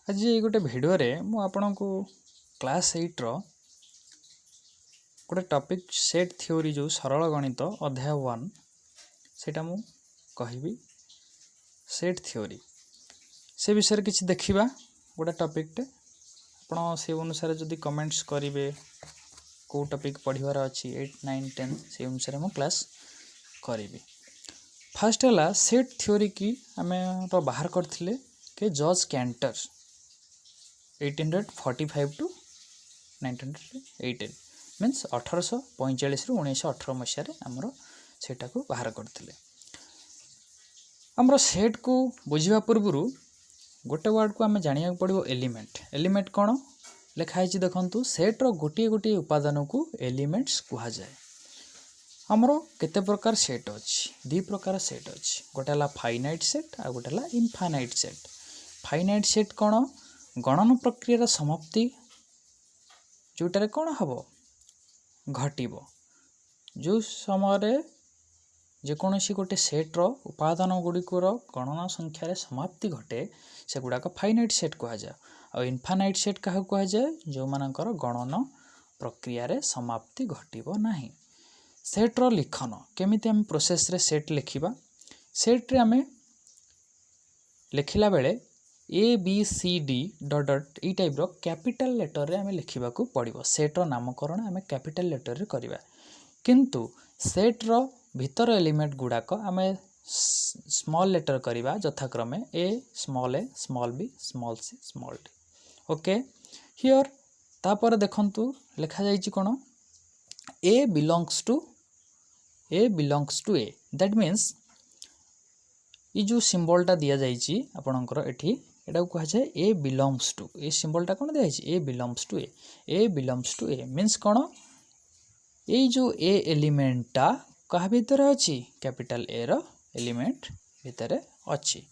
आज ये गोटे भिडियो रे मु आपनku क्लास 8 रो गोटे टॉपिक सेट थ्योरी जो सरल गणित अध्याय 1 सेटा मु कहबी सेट थ्योरी से विषय किछि देखिबा गोटे टॉपिक टे आपण से अनुसार जदि कमेंट्स करिवे को टॉपिक पढिवार अछि 8 9 10 से अनुसार मु क्लास करिवि। फर्स्ट हला सेट थ्योरी की हमें तो बाहर करथिले के जॉर्ज कैंटर 1845 टू 1918 मीन्स 1845 रु 1918 मसीह रे हमरो सेटा को बाहर करथिले। हमरो सेट को बुझिबा पूर्वरु गोटे वर्ड को हमें जानिया पड़िबो एलिमेंट। एलिमेंट कोन लेखा है देखंतु सेट रो गोटे गोटे उपादान को एलिमेंट्स कुहा जाय। हमरो केते प्रकार सेट अछि दी प्रकार सेट अछि गोटे ला फाइनाइट सेट आ गोटे ला इनफाइनाइट सेट। फाइनाइट सेट कोन गणन प्रक्रिया समाप्ति जोटारे कोन हबो घटिबो जो समय रे जे कोनोसी गोटे सेट रो उपादान गुडी को गणना संख्या रे समाप्ति घटे से गुडा को फाइनाइट सेट कहा जाय। और इनफाइनाइट सेट काहा कहा जाय जो मानकर गणन प्रक्रिया रे समाप्ति घटिबो नाही। सेट रो लिखन केमिति हम प्रोसेस रे सेट लिखिबा सेट रे हमें लिखिला बेले A B C D dot dot E type रो कैपिटल लेटर रे हमें लिखिबा को पड़िबो। सेट रो नामकरण हमें कैपिटल लेटर रे करिबा किंतु सेट रो भीतर एलिमेंट गुडा को हमें स्मॉल लेटर करिबा यथाक्रमे a small b small c small d. Okay here तापर देखंतु लिखा जाईची कोन a belongs to A that means ई जो सिंबल टा दिया जाईची आपनकर एठी एटा को कहा जाय ए बिलोंग्स टू ए सिंबल टा कोन दिया जाईची ए बिलोंग्स टू ए मीन्स कोन ए जो ए एलिमेंट टा कहा भीतर अछि कैपिटल ए रो एलिमेंट भीतर अछि।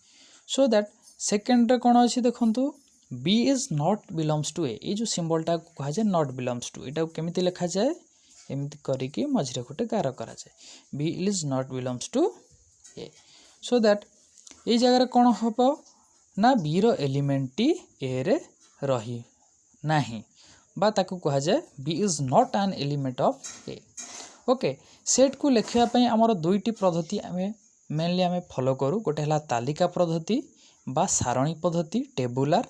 सो दैट सेकंड रे कोन अछि देखंतु b is not belongs to A जो सिंबल टा कहा जाय नॉट बिलोंग्स टू एटा केमिति लिखा जाय एमिति करी कि मझरे गोटे गार करा जाय b is not belongs to A. So that ए जगह रे कोन हबो ना बी रो एलिमेंट टी ए रे रही नाही बा ताकू कहा जाय b is not an element of A. Okay set को लिखिया पई हमर दुईटी पद्धति हमें मेनली हमें फॉलो करू गोटे हला तालिका पद्धति बा सारणी पद्धति टेबुलर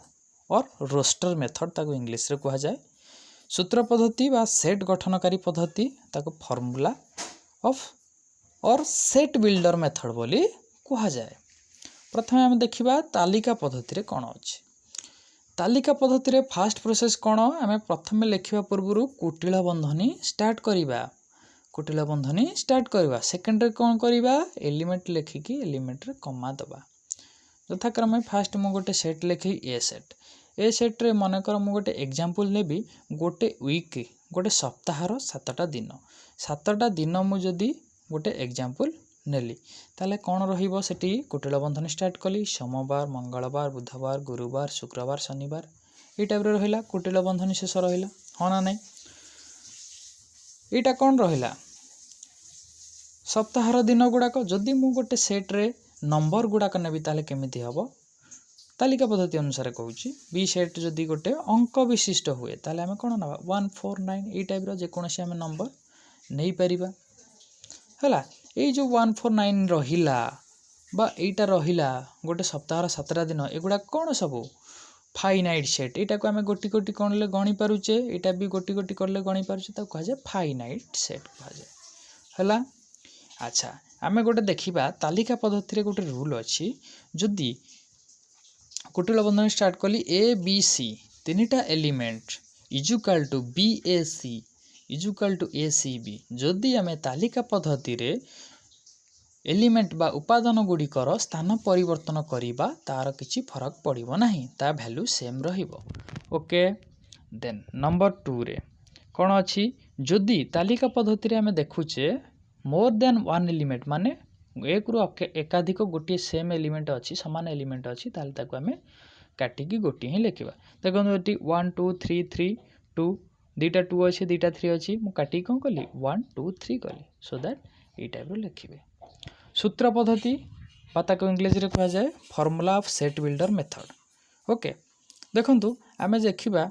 और रोस्टर मेथड ताकू इंग्लिश रे कहा जाय। सूत्र पद्धति बा सेट गठनकारी पद्धति ताकू फार्मूला ऑफ और सेट बिल्डर मेथड बोली कहा जाय। प्रथमे हम देखिबा तालिका पद्धति रे कोन अछि। तालिका पद्धति रे फास्ट प्रोसेस कोन हमें प्रथमे लिखिबा पूर्वरु कुटिल बंधनी स्टार्ट करिबा सेकंड रे कोन करिबा एलिमेंट लिखिकी एलिमेंट रे कमा दबा यथाक्रमे फास्ट मु गोटे सेट लिखि ए सेट रे मन कर मु गोटे एग्जांपल नेबी गोटे वीक गोटे सप्ताह रो 7टा दिन मु जदी गोटे एग्जांपल नेली ताले कोन रहिबो सेठी कुटिल बंधन स्टार्ट कली सोमवार मंगलवार बुधवार गुरुवार शुक्रवार शनिवार ए टाइप रे रहिला कुटिल बंधन शेष रहिला होना नै एटा कोन रहिला सप्ताह रो दिन गुडा को जदी मु गोटे सेट रे नंबर गुडा को नेबी ताले केमिति हबो तालिका पद्धति अनुसार कहूची बी सेट जदी गोटे अंक विशिष्ट हुए ताले हमें कोन नबा 149 ए टाइप रो जे कोनसी हमें नंबर नै परिबा हला ए जो 149 रहिला बा एटा रहिला गोटे सप्ताह 7टा दिन एगुडा कोन सबु फाइनाइट सेट एटा को हमें गोटी गोटी कोनले गणी पारुचे एटा भी गोटी गोटी करले गणी पारुचे ता कहा जाय फाइनाइट सेट कहा जाय हला। अच्छा हमें गोटे देखिबा तालिका पद्धति रे गोटे रूल अछि जदी कुटिल बंधन स्टार्ट कली ए बी सी तीनटा element equal to B A C equal to A C B जदी हमें तालिका पद्धति रे एलिमेंट बा उपादान गुडी कर स्थान परिवर्तन करिबा तार किछि फरक पड़िबो नाही ता वैल्यू सेम रहिबो। ओके देन नंबर 2 रे कोन अछि जदी तालिका पद्धति रे हमें देखुचे मोर देन वन एलिमेंट माने एक रु एकाधिक गोटे सेम एलिमेंट अछि समान एलिमेंट अछि ताल ताकू हमें काटी की गोटे ही लिखिबा देखो एटी 1 2 3 3 2 दीटा 2 अछि दीटा 3 अछि मु काटी कोन कली 1 2 3 कली सो दैट ए टाइप रो लिखिबे। सूत्र पद्धति बाता को इंग्लिश रे कहा जाय formula of set builder method. Okay ଦେଖନ୍ତୁ ଆମେ ଦେଖିବା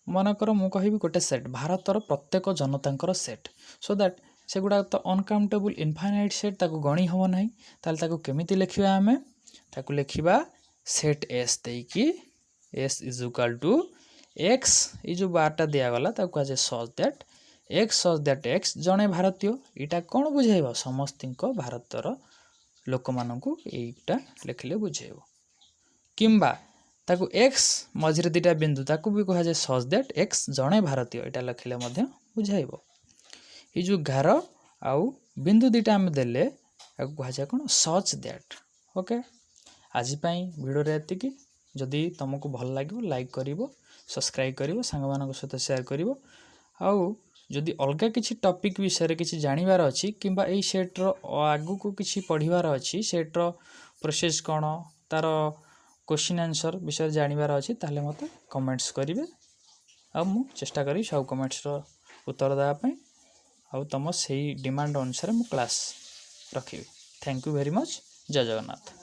ମନେକର ମୁଁ କହିବି ଗୋଟେ ସେଟ୍ ଭାରତର ପ୍ରତ୍ୟେକ ଜନତାଙ୍କର ସେଟ୍ ସୋ ଦ୍ୟାଟ୍ ସେଗୁଡ଼ାକ ତ ଅନକାଉଣ୍ଟେବୁଲ୍ ଇନଫାଇନାଇଟ୍ ସେଟ୍ ତାକୁ ଗଣି ହେବ ନାହିଁ। ତାହେଲେ ତାକୁ କେମିତି ଲେଖିବା ଆମେ ତାକୁ ଲେଖିବା ସେଟ୍ ଏସ୍ ଦେଇକି S is equal to X ଏଇ ଯେଉଁ ବାରଟା ଦିଆଗଲା ତାକୁ କୁହାଯାଏ ସଚ୍ ଦ୍ୟାଟ୍ ଏକ୍ସ ଜଣେ ଭାରତୀୟ ଏଇଟା କ'ଣ ବୁଝାଇବ ସମସ୍ତିଙ୍କ ଭାରତର ଲୋକମାନଙ୍କୁ ଏଇଟା ଲେଖିଲେ ବୁଝାଇବ। କିମ୍ବା ତାକୁ ଏକ୍ସ ମଝିରେ ଦୁଇଟା ବିନ୍ଦୁ ତାକୁ ବି କୁହାଯାଏ ସଚ୍ ଦ୍ୟାଟ୍ ଏକ୍ସ ଜଣେ ଭାରତୀୟ ଏଇଟା ଲେଖିଲେ ମଧ୍ୟ ବୁଝାଇବ। ଏଇ ଯେଉଁ ଗାର ଆଉ ବିନ୍ଦୁ ଦୁଇଟା ଆମେ ଦେଲେ ତାକୁ କୁହାଯାଏ କ'ଣ ସଚ୍ ଦ୍ୟାଟ୍। ଓକେ, ଆଜି ପାଇଁ ଭିଡ଼ିଓରେ ଏତିକି। ଯଦି ତୁମକୁ ଭଲ ଲାଗିବ ଲାଇକ୍ କରିବ, ସବସ୍କ୍ରାଇବ୍ କରିବ, ସାଙ୍ଗମାନଙ୍କ ସହିତ ସେୟାର କରିବ। ଆଉ ଯଦି ଅଲଗା କିଛି ଟପିକ୍ ବିଷୟରେ କିଛି ଜାଣିବାର ଅଛି କିମ୍ବା ଏଇ ସେଟ୍ର ଆଗକୁ କିଛି ପଢ଼ିବାର ଅଛି, ସେଟ୍ର ପ୍ରୋସେସ୍ କ'ଣ, ତା'ର କ୍ୱେଶ୍ଚିନ୍ ଆନ୍ସର୍ ବିଷୟରେ ଜାଣିବାର ଅଛି, ତାହେଲେ ମୋତେ କମେଣ୍ଟସ୍ କରିବେ ଆଉ ମୁଁ ଚେଷ୍ଟା କରିବି ସବୁ କମେଣ୍ଟସ୍ର ଉତ୍ତର ଦେବା ପାଇଁ। ଆଉ ତୁମ ସେଇ ଡିମାଣ୍ଡ ଅନୁସାରେ ମୁଁ କ୍ଲାସ୍ ରଖିବି। Thank you very much. ଜୟ ଜଗନ୍ନାଥ।